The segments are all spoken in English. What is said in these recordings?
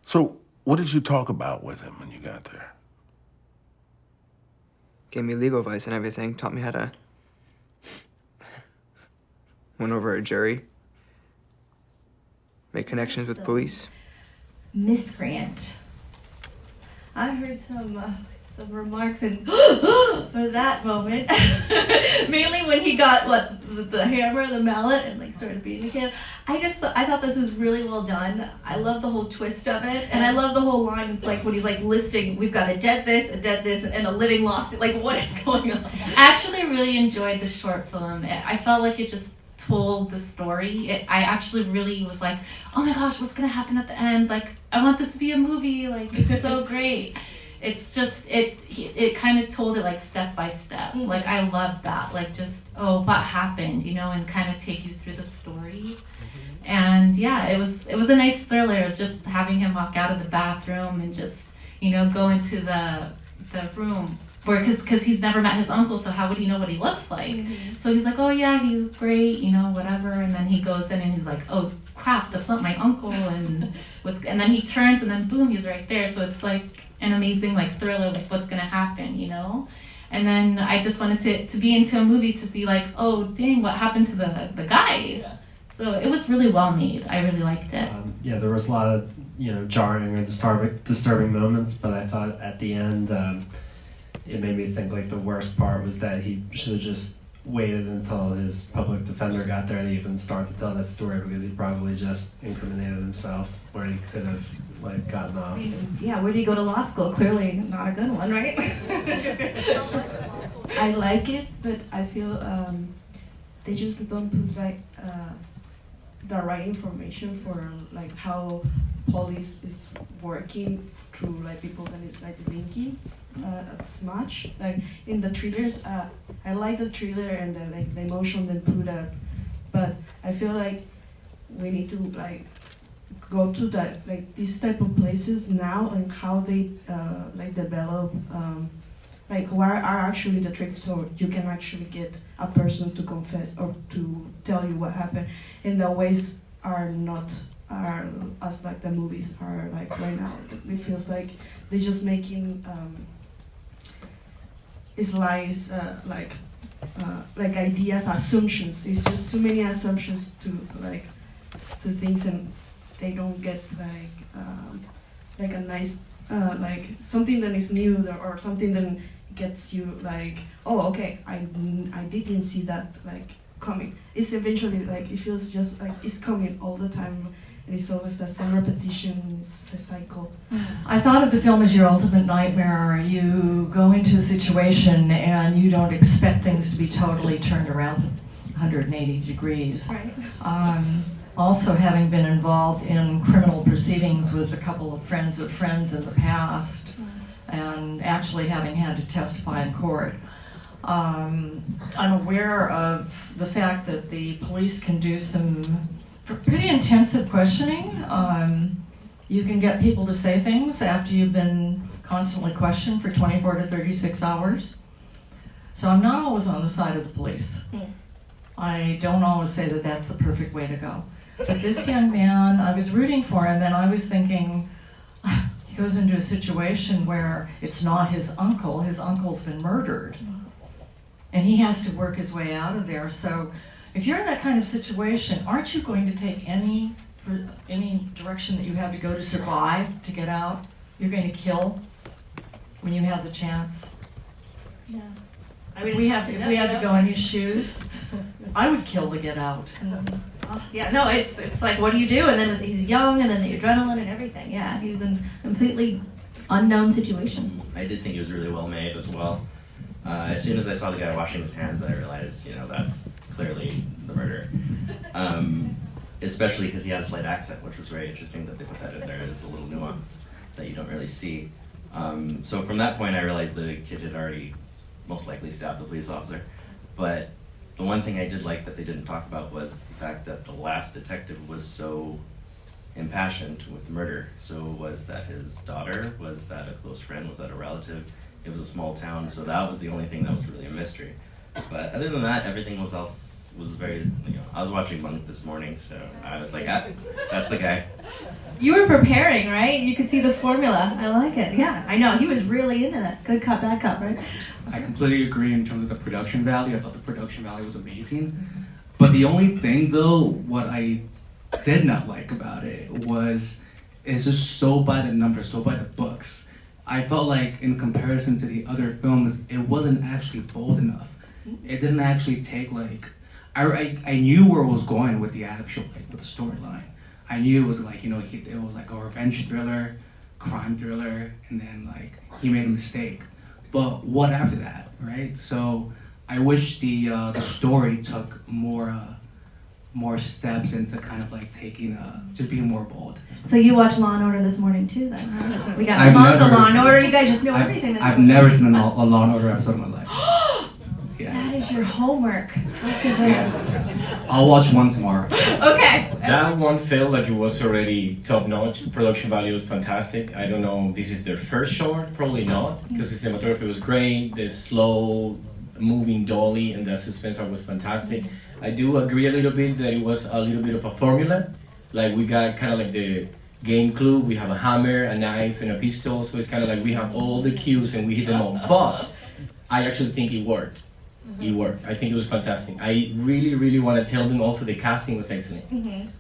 So, what did you talk about with him when you got there? Gave me legal advice and everything. Taught me how to win over a jury. Make connections with police. Miscreant. I heard some remarks and for that moment. Mainly when he got the hammer, the mallet, and like started beating the kid. I thought this was really well done. I love the whole twist of it, and I love the whole line. It's like when he's like listing, we've got a dead this, and a living lost. Like, what is going on? I actually really enjoyed the short film. I felt like it just told the story. I actually really was like, oh my gosh, what's gonna happen at the end? Like, I want this to be a movie. Like, it's so great. It's just it kind of told it like step by step. Mm-hmm. Like, I love that. Like, just what happened, and kind of take you through the story. Mm-hmm. And yeah, it was a nice thriller. Just having him walk out of the bathroom and just go into the room. Because he's never met his uncle, so how would he know what he looks like? Mm-hmm. So he's like, oh yeah, he's great, whatever. And then he goes in and he's like, oh crap, that's not my uncle. And and then he turns and then boom, he's right there. So it's like an amazing like thriller, like what's gonna happen, And then I just wanted to be into a movie to see like, oh dang, what happened to the guy? Yeah. So it was really well made. I really liked it. There was a lot of jarring or disturbing moments, but I thought at the end. It made me think like the worst part was that he should have just waited until his public defender got there to even start to tell that story, because he probably just incriminated himself where he could have like gotten off. Yeah, where did he go to law school? Clearly not a good one, right? I like it, but I feel they just don't put like the right information for like how police is working through like people that is like linking as much. Like in the thrillers, I like the thriller and the emotion they put up, but I feel like we need to like go to that like these type of places now and how they like develop like what are actually the tricks so you can actually get a person to confess or to tell you what happened, and the ways are not are as like the movies are like right now. It feels like they're just making it's like ideas, assumptions. It's just too many assumptions to things, and they don't get like a nice like something that is new or something that gets you like, oh okay, I didn't see that like coming. It's eventually like it feels just like it's coming all the time. And it's always the same repetition, it's a cycle. I thought of the film as your ultimate nightmare. You go into a situation and you don't expect things to be totally turned around 180 degrees. Right. Also, having been involved in criminal proceedings with a couple of friends in the past, and actually having had to testify in court, I'm aware of the fact that the police can do some pretty intensive questioning. You can get people to say things after you've been constantly questioned for 24 to 36 hours. So I'm not always on the side of the police. I don't always say that that's the perfect way to go. But this young man, I was rooting for him, and I was thinking, he goes into a situation where it's not his uncle. His uncle's been murdered. And he has to work his way out of there. So if you're in that kind of situation, aren't you going to take any direction that you have to go to survive, to get out? You're going to kill when you have the chance. Yeah. I mean, if we had to go in his shoes, I would kill to get out. Yeah, no, it's like, what do you do? And then he's young, and then the adrenaline and everything. Yeah, he was in a completely unknown situation. I did think it was really well made as well. As soon as I saw the guy washing his hands, I realized, that's clearly the murder. Especially because he had a slight accent, which was very interesting that they put that in there as a little nuance that you don't really see. So from that point, I realized the kid had already most likely stabbed the police officer. But the one thing I did like that they didn't talk about was the fact that the last detective was so impassioned with the murder. So was that his daughter? Was that a close friend? Was that a relative? It was a small town, so that was the only thing that was really a mystery. But other than that, everything else was very, I was watching Monk this morning, so I was like, that's the guy. You were preparing, right? You could see the formula. I like it. Yeah, I know. He was really into that. Good cop, bad cop, right? I completely agree in terms of the production value. I thought the production value was amazing. But the only thing, though, what I did not like about it was it's just so by the numbers, so by the books. I felt like in comparison to the other films, it wasn't actually bold enough. It didn't actually take I knew where it was going with the actual with the storyline. I knew it was it was like a revenge thriller, crime thriller, and then he made a mistake. But what after that, right? So I wish the story took more steps into kind of taking just being more bold. So you watched Law and Order this morning too, then? Huh? We got I've Monk, never- Law and Order. You guys just know everything. That's I've what never seen a Law and Order episode in my life. That Yeah. is your homework. I'll watch one tomorrow. Okay. That one felt like it was already top notch. Production value was fantastic. I don't know if this is their first short, probably not, because the cinematography was great, the slow moving dolly and the suspense art was fantastic. I do agree a little bit that it was a little bit of a formula. Like we got kind of like the game clue, we have a hammer, a knife, and a pistol, so it's kind of like we have all the cues and we hit them all. But I actually think it worked. It worked. I think it was fantastic. I really, really want to tell them also the casting was excellent.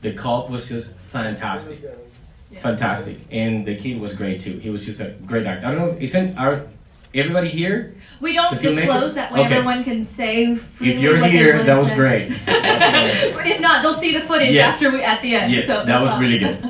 The cop was just fantastic. Fantastic. And the kid was great too. He was just a great actor. I don't know, everybody here? We don't The filmmaker? disclose that way Okay. everyone can say freely If you're what they here, wanna that was say. great. If not, they'll see the footage Yes. at the end. Yes, so that was no really problem. good.